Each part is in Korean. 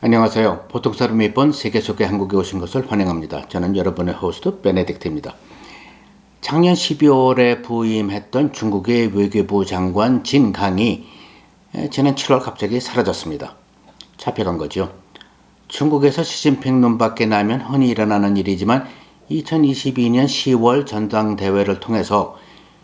안녕하세요. 보통 사람이 본 세계 속의 한국에 오신 것을 환영합니다. 저는 여러분의 호스트 베네딕트입니다. 작년 12월에 부임했던 중국의 외교부 장관 진강이 지난 7월 갑자기 사라졌습니다. 잡혀간 거죠. 중국에서 시진핑 눈밖에 나면 흔히 일어나는 일이지만 2022년 10월 전당대회를 통해서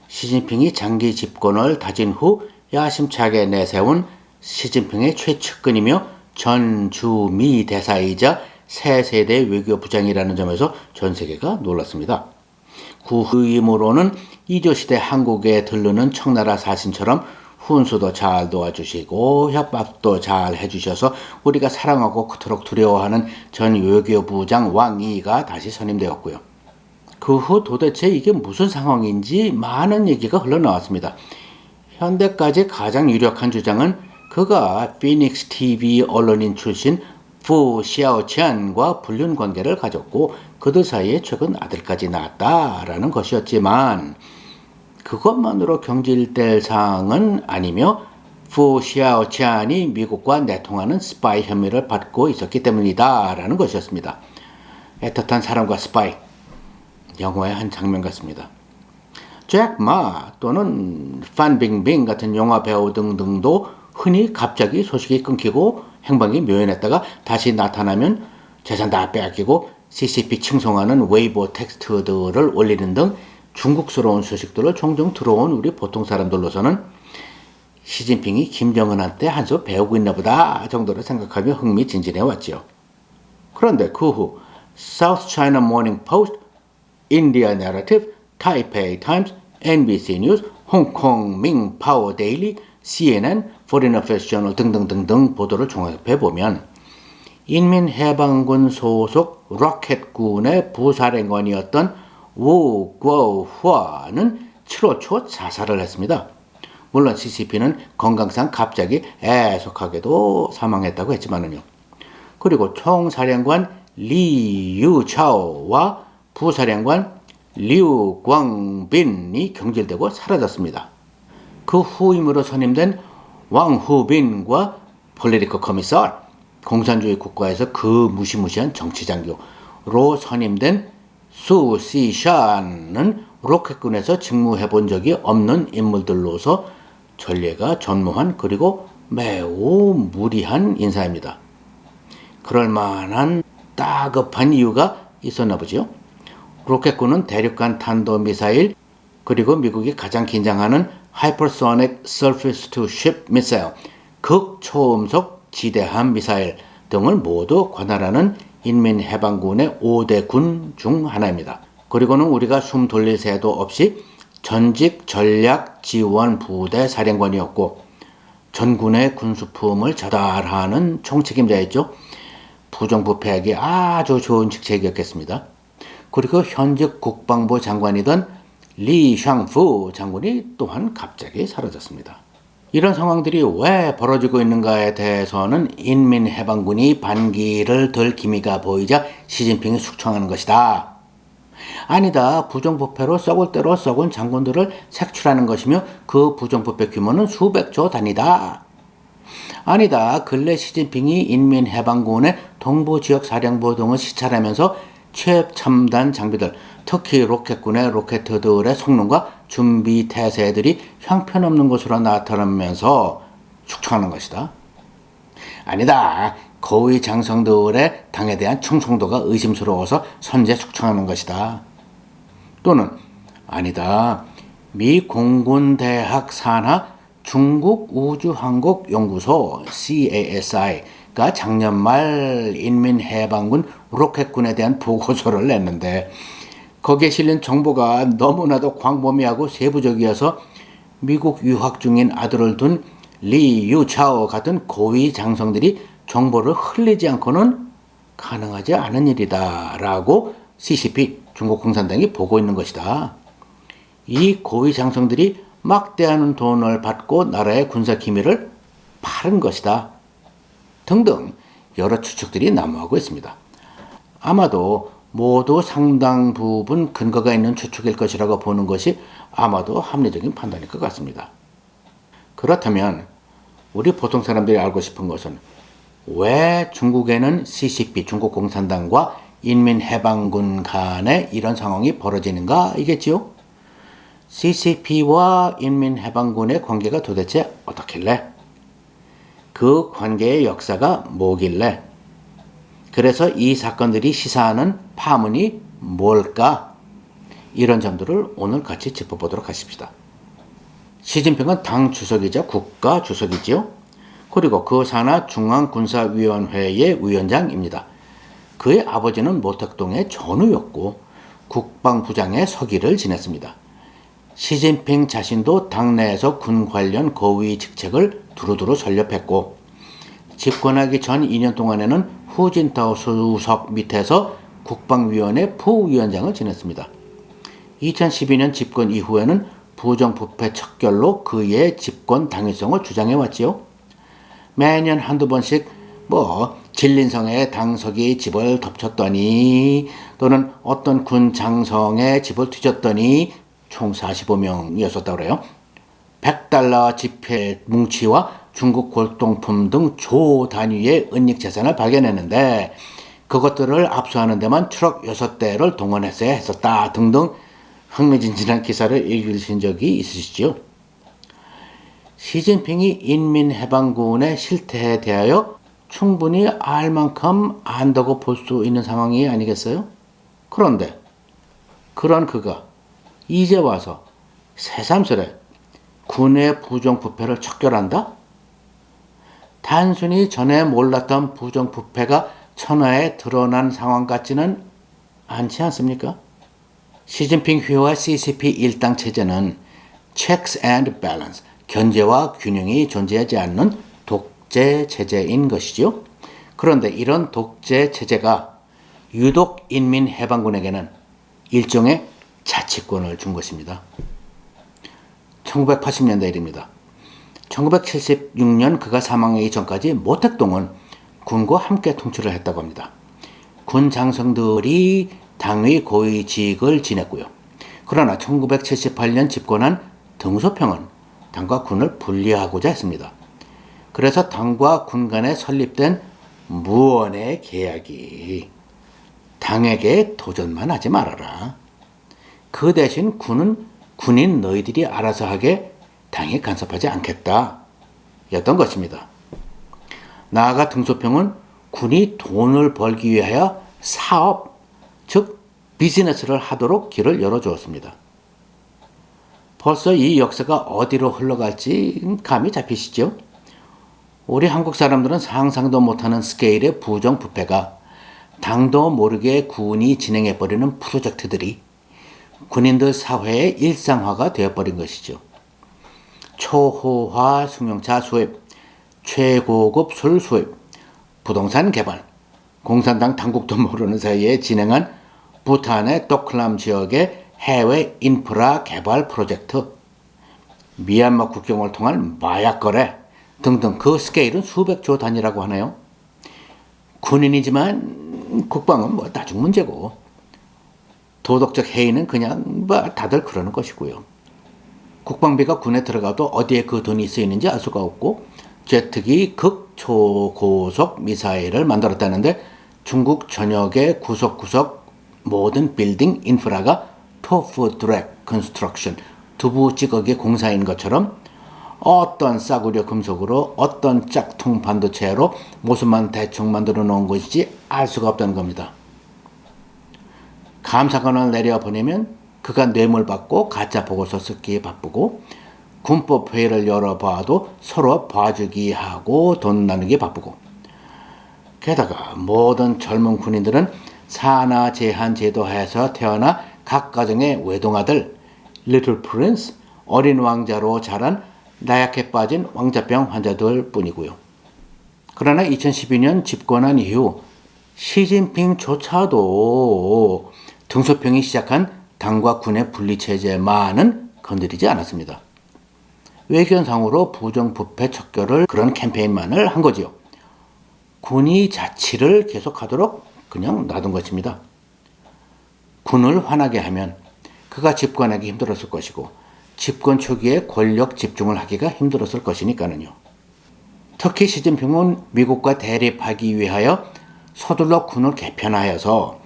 시진핑이 장기 집권을 다진 후 야심차게 내세운 시진핑의 최측근이며 전 주미 대사이자 새 세대 외교부장이라는 점에서 전 세계가 놀랐습니다. 그 후임으로는 이조시대 한국에 들르는 청나라 사신처럼 훈수도 잘 도와주시고 협박도 잘 해주셔서 우리가 사랑하고 그토록 두려워하는 전 외교부장 왕이가 다시 선임되었고요. 그 후 도대체 이게 무슨 상황인지 많은 얘기가 흘러나왔습니다. 현대까지 가장 유력한 주장은 그가 피닉스 TV 언론인 출신 푸 샤오치안과 불륜 관계를 가졌고 그들 사이에 최근 아들까지 낳았다라는 것이었지만 그것만으로 경질될 사항은 아니며 푸 샤오치안이 미국과 내통하는 스파이 혐의를 받고 있었기 때문이다라는 것이었습니다. 애틋한 사람과 스파이, 영화의 한 장면 같습니다. 잭 마 또는 판 빙빙 같은 영화 배우 등등도 흔히 갑자기 소식이 끊기고 행방이 묘연했다가 다시 나타나면 재산 다 빼앗기고 CCP 칭송하는 웨이보 텍스트들을 올리는 등 중국스러운 소식들을 종종 들어온 우리 보통 사람들로서는 시진핑이 김정은한테 한 수 배우고 있나 보다 정도로 생각하며 흥미진진해왔지요. 그런데 그 후 South China Morning Post, India Narrative, Taipei Times, NBC News, 홍콩 밍파오 데일리, CNN, Foreign Affairs Journal 등등등등 보도를 종합해보면 인민해방군 소속 로켓군의 부사령관이었던 우거화는 7월 초 자살을 했습니다. 물론 CCP는 건강상 갑자기 애석하게도 사망했다고 했지만요. 그리고 총사령관 리유차오와 부사령관 류광빈이 경질되고 사라졌습니다. 그 후임으로 선임된 왕후빈과 폴리티컬 커미서, 공산주의 국가에서 그 무시무시한 정치장교로 선임된 수 시샨은 로켓군에서 직무해본 적이 없는 인물들로서 전례가 전무한 그리고 매우 무리한 인사입니다. 그럴 만한 다급한 이유가 있었나 보죠. 로켓군은 대륙간 탄도미사일 그리고 미국이 가장 긴장하는 Hypersonic Surface-to-Ship Missile, 극초음속 지대함 미사일 등을 모두 관할하는 인민해방군의 5대 군 중 하나입니다. 그리고는 우리가 숨 돌릴 새도 없이 전직 전략지원부대 사령관이었고 전군의 군수품을 전달하는 총책임자였죠. 부정부패하기 아주 좋은 직책이었겠습니다. 그리고 현직 국방부 장관이던 리 샹푸 장군이 또한 갑자기 사라졌습니다. 이런 상황들이 왜 벌어지고 있는가에 대해서는 인민해방군이 반기를 들 기미가 보이자 시진핑이 숙청하는 것이다. 아니다. 부정부패로 썩을 대로 썩은 장군들을 색출하는 것이며 그 부정부패 규모는 수백조 단위다. 아니다. 근래 시진핑이 인민해방군의 동부지역 사령부 등을 시찰하면서 최첨단 장비들, 특히 로켓군의 로켓들의 성능과 준비 태세들이 형편없는 것으로 나타나면서 숙청하는 것이다. 아니다. 고위 장성들의 당에 대한 충성도가 의심스러워서 선제 숙청하는 것이다. 또는 아니다. 미 공군대학 산하 중국우주항공연구소 CASI가 작년 말 인민해방군 로켓군에 대한 보고서를 냈는데 거기에 실린 정보가 너무나도 광범위하고 세부적이어서 미국 유학 중인 아들을 둔 리 유차오 같은 고위 장성들이 정보를 흘리지 않고는 가능하지 않은 일이다 라고 CCP 중국 공산당이 보고 있는 것이다. 이 고위 장성들이 막대한 돈을 받고 나라의 군사 기밀을 팔은 것이다. 등등 여러 추측들이 난무하고 있습니다. 아마도 모두 상당 부분 근거가 있는 추측일 것이라고 보는 것이 아마도 합리적인 판단일 것 같습니다. 그렇다면 우리 보통 사람들이 알고 싶은 것은 왜 중국에는 CCP, 중국共産党과 인민해방군 간에 이런 상황이 벌어지는가 이겠지요? CCP와 인민해방군의 관계가 도대체 어떻길래? 그 관계의 역사가 뭐길래? 그래서 이 사건들이 시사하는 파문이 뭘까? 이런 점들을 오늘 같이 짚어보도록 하십시다. 시진핑은 당 주석이자 국가 주석이지요. 그리고 그 산하 중앙군사위원회의 위원장입니다. 그의 아버지는 모택동의 전우였고 국방부장의 서기를 지냈습니다. 시진핑 자신도 당내에서 군 관련 고위 직책을 두루두루 설립했고 집권하기 전 2년 동안에는 후진타오 수석 밑에서 국방위원회 부위원장을 지냈습니다. 2012년 집권 이후에는 부정부패 척결로 그의 집권 당위성을 주장해왔지요. 매년 한두 번씩 진린성의 당석이 집을 덮쳤더니 또는 어떤 군 장성의 집을 뒤졌더니 총 45명이었었다고 그래요. 100달러 지폐 뭉치와 중국 골동품 등 조 단위의 은닉 재산을 발견했는데 그것들을 압수하는 데만 트럭 6대를 동원했어야 했었다 등등 흥미진진한 기사를 읽으신 적이 있으시죠? 시진핑이 인민해방군의 실태에 대하여 충분히 알 만큼 안다고 볼 수 있는 상황이 아니겠어요? 그런데 그런 그가 이제 와서 새삼스레 군의 부정부패를 척결한다? 단순히 전에 몰랐던 부정부패가 천하에 드러난 상황 같지는 않지 않습니까? 시진핑 휘와 CCP 일당 체제는 checks and balance, 견제와 균형이 존재하지 않는 독재 체제인 것이죠. 그런데 이런 독재 체제가 유독 인민해방군에게는 일종의 자치권을 준 것입니다. 1980년대 일입니다. 1976년 그가 사망하기 전까지 모택동은 군과 함께 통치를 했다고 합니다. 군 장성들이 당의 고위직을 지냈고요. 그러나 1978년 집권한 등소평은 당과 군을 분리하고자 했습니다. 그래서 당과 군 간에 설립된 무언의 계약이 당에게 도전만 하지 말아라. 그 대신 군인 너희들이 알아서 하게 당에 간섭하지 않겠다. 였던 것입니다. 나아가 등소평은 군이 돈을 벌기 위하여 사업, 즉 비즈니스를 하도록 길을 열어주었습니다. 벌써 이 역사가 어디로 흘러갈지 감이 잡히시죠? 우리 한국 사람들은 상상도 못하는 스케일의 부정부패가 당도 모르게 군이 진행해버리는 프로젝트들이 군인들 사회의 일상화가 되어버린 것이죠. 초호화 승용차 수입, 최고급 술 수입, 부동산 개발, 공산당 당국도 모르는 사이에 진행한 부탄의 도클람 지역의 해외 인프라 개발 프로젝트, 미얀마 국경을 통한 마약 거래 등등 그 스케일은 수백조 단위라고 하네요. 군인이지만 국방은 나중 문제고 도덕적 해이는 그냥 다들 그러는 것이고요. 국방비가 군에 들어가도 어디에 그 돈이 쓰이는지 알 수가 없고 제트기 극초고속 미사일을 만들었다는데 중국 전역의 구석구석 모든 빌딩 인프라가 토프 드랙 컨스트럭션 두부 찌꺼기 공사인 것처럼 어떤 싸구려 금속으로 어떤 짝퉁 반도체로 모습만 대충 만들어 놓은 것이지 알 수가 없다는 겁니다. 감사관을 내려보내면 그가 뇌물받고 가짜 보고서 쓰기에 바쁘고 군법 회의를 열어봐도 서로 봐주기 하고 돈 나누기 바쁘고 게다가 모든 젊은 군인들은 산하 제한 제도 하에서 태어나 각 가정의 외동아들 리틀 프린스 어린 왕자로 자란 나약해 빠진 왕자병 환자들 뿐이고요. 그러나 2012년 집권한 이후 시진핑조차도 등소평이 시작한 당과 군의 분리체제만은 건드리지 않았습니다. 외견상으로 부정부패 척결을 그런 캠페인만을 한 거지요. 군이 자치를 계속하도록 그냥 놔둔 것입니다. 군을 화나게 하면 그가 집권하기 힘들었을 것이고 집권 초기에 권력 집중을 하기가 힘들었을 것이니까는요. 특히 시진핑은 미국과 대립하기 위하여 서둘러 군을 개편하여서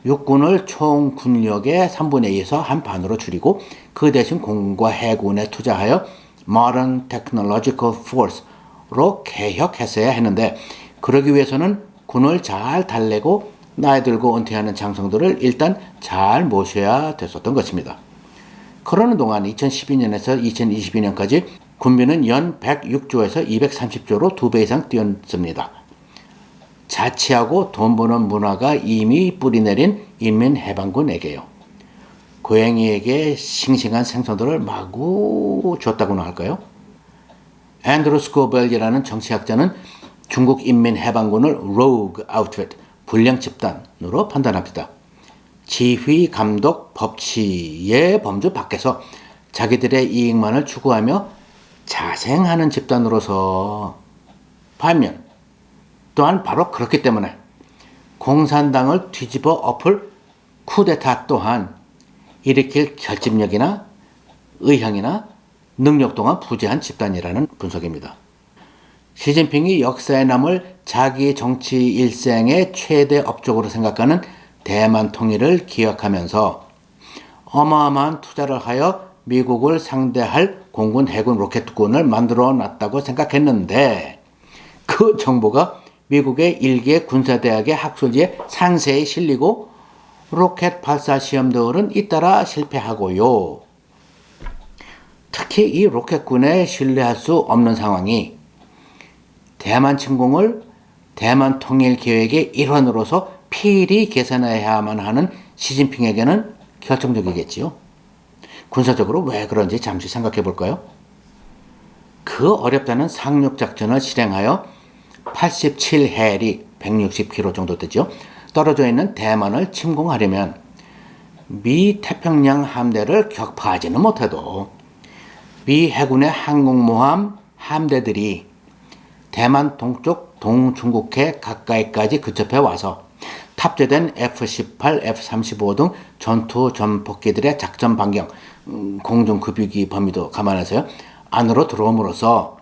육군을 총 군력의 3분의 2에서 한 반으로 줄이고 그 대신 공군과 해군에 투자하여 Modern Technological Force로 개혁했어야 했는데 그러기 위해서는 군을 잘 달래고 나이 들고 은퇴하는 장성들을 일단 잘 모셔야 됐었던 것입니다. 그러는 동안 2012년에서 2022년까지 군비는 연 106조에서 230조로 2배 이상 뛰었습니다. 자치하고 돈 버는 문화가 이미 뿌리내린 인민해방군에게요. 고양이에게 싱싱한 생선들을 마구 줬다고나 할까요? 앤드루 스코벨이라는 정치학자는 중국 인민해방군을 rogue outfit, 불량 집단으로 판단합니다. 지휘, 감독, 법치의 범주 밖에서 자기들의 이익만을 추구하며 자생하는 집단으로서 반면 또한 바로 그렇기 때문에 공산당을 뒤집어 엎을 쿠데타 또한 일으킬 결집력이나 의향이나 능력 또한 부재한 집단이라는 분석입니다. 시진핑이 역사에 남을 자기 정치 일생의 최대 업적으로 생각하는 대만 통일을 기억하면서 어마어마한 투자를 하여 미국을 상대할 공군, 해군, 로켓군을 만들어 놨다고 생각했는데 그 정보가 미국의 일개 군사대학의 학술지에 상세히 실리고 로켓 발사 시험들은 잇따라 실패하고요. 특히 이 로켓군에 신뢰할 수 없는 상황이 대만 침공을 대만 통일 계획의 일환으로서 필히 계산해야만 하는 시진핑에게는 결정적이겠지요. 군사적으로 왜 그런지 잠시 생각해 볼까요? 그 어렵다는 상륙작전을 실행하여 87해리 160km 정도 되죠. 떨어져 있는 대만을 침공하려면 미 태평양 함대를 격파하지는 못해도 미 해군의 항공모함 함대들이 대만 동쪽 동중국해 가까이까지 근접해 와서 탑재된 F-18, F-35 등 전투 전폭기들의 작전 반경, 공중급유기 범위도 감안해서요. 안으로 들어옴으로써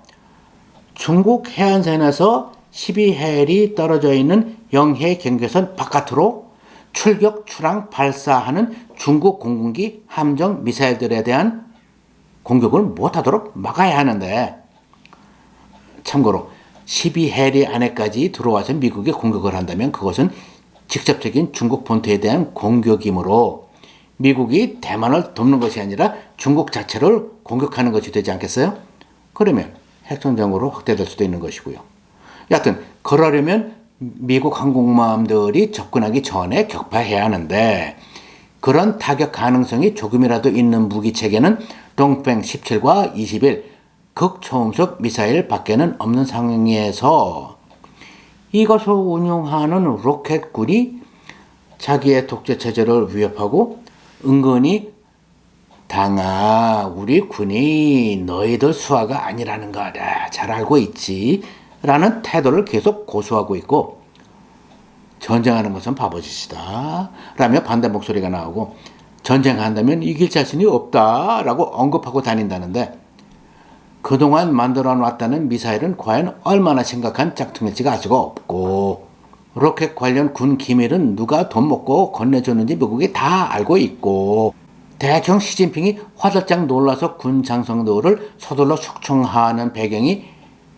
중국 해안선에서 12해리 떨어져 있는 영해 경계선 바깥으로 출격, 출항, 발사하는 중국 공군기, 함정, 미사일들에 대한 공격을 못하도록 막아야 하는데 참고로 12해리 안에까지 들어와서 미국이 공격을 한다면 그것은 직접적인 중국 본토에 대한 공격이므로 미국이 대만을 돕는 것이 아니라 중국 자체를 공격하는 것이 되지 않겠어요? 그러면 핵전쟁으로 확대될 수도 있는 것이고요. 여하튼 그러려면 미국 항공모함들이 접근하기 전에 격파해야 하는데 그런 타격 가능성이 조금이라도 있는 무기체계는 동팽 17과 21 극초음속 미사일 밖에는 없는 상황에서 이것을 운용하는 로켓군이 자기의 독재체제를 위협하고 은근히 당아 우리 군이 너희들 수하가 아니라는 거 잘 알고 있지 라는 태도를 계속 고수하고 있고 전쟁하는 것은 바보짓이다 라며 반대 목소리가 나오고 전쟁한다면 이길 자신이 없다 라고 언급하고 다닌다는데 그동안 만들어 놨다는 미사일은 과연 얼마나 심각한 짝퉁일지가 알 수가 없고 로켓 관련 군 기밀은 누가 돈 먹고 건네줬는지 미국이 다 알고 있고 대충 시진핑이 화들짝 놀라서 군 장성들을 서둘러 숙청하는 배경이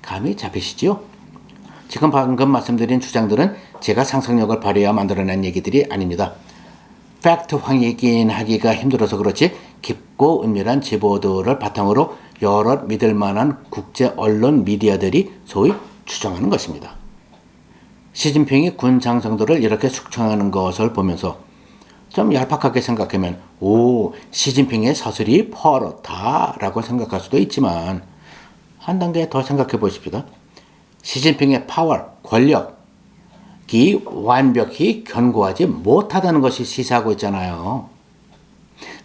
감이 잡히시지요? 지금 방금 말씀드린 주장들은 제가 상상력을 발휘하여 만들어낸 얘기들이 아닙니다. 팩트 확인하기가 힘들어서 그렇지 깊고 은밀한 제보들을 바탕으로 여러 믿을 만한 국제 언론 미디어들이 소위 추정하는 것입니다. 시진핑이 군 장성들을 이렇게 숙청하는 것을 보면서 좀 얄팍하게 생각하면 시진핑의 서술이 퍼렇다라고 생각할 수도 있지만 한 단계 더 생각해 보십시다. 시진핑의 파워, 권력이 완벽히 견고하지 못하다는 것이 시사하고 있잖아요.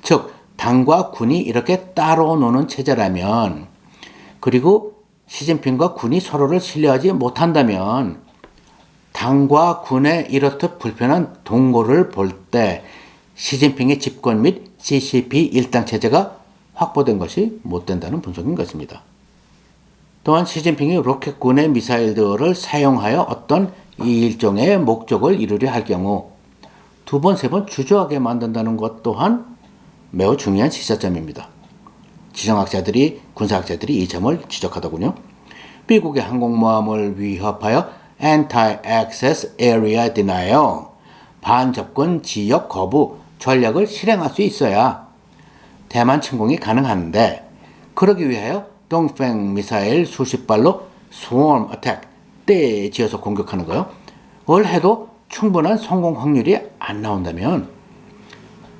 즉 당과 군이 이렇게 따로 노는 체제라면 그리고 시진핑과 군이 서로를 신뢰하지 못한다면 당과 군의 이렇듯 불편한 동거를 볼 때 시진핑의 집권 및 CCP 일당 체제가 확보된 것이 못 된다는 분석인 것입니다. 또한 시진핑이 로켓군의 미사일들을 사용하여 어떤 일종의 목적을 이루려 할 경우 두 번, 세 번 주저하게 만든다는 것 또한 매우 중요한 시사점입니다. 지정학자들이, 군사학자들이 이 점을 지적하더군요. 미국의 항공모함을 위협하여 Anti-Access Area Denial, 반접근 지역 거부 전략을 실행할 수 있어야 대만 침공이 가능한데, 그러기 위하여 동팽 미사일 수십 발로 스웜 어택, 떼 지어서 공격하는 거요. 을 해도 충분한 성공 확률이 안 나온다면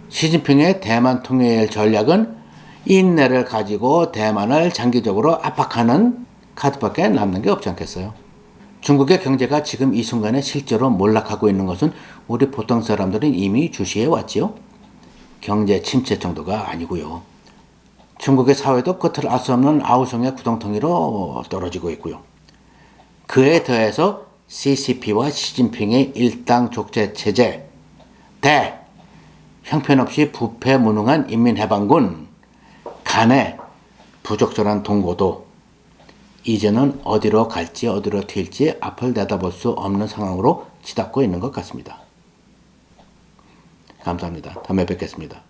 시진핑의 대만 통일 전략은 인내를 가지고 대만을 장기적으로 압박하는 카드밖에 남는 게 없지 않겠어요. 중국의 경제가 지금 이 순간에 실제로 몰락하고 있는 것은 우리 보통 사람들은 이미 주시해 왔지요. 경제 침체 정도가 아니고요. 중국의 사회도 끝을 알 수 없는 아우성의 구덩텅이로 떨어지고 있고요. 그에 더해서 CCP와 시진핑의 일당 족제 체제, 대 형편없이 부패 무능한 인민해방군 간의 부적절한 동고도, 이제는 어디로 갈지 어디로 튈지 앞을 내다볼 수 없는 상황으로 치닫고 있는 것 같습니다. 감사합니다. 다음에 뵙겠습니다.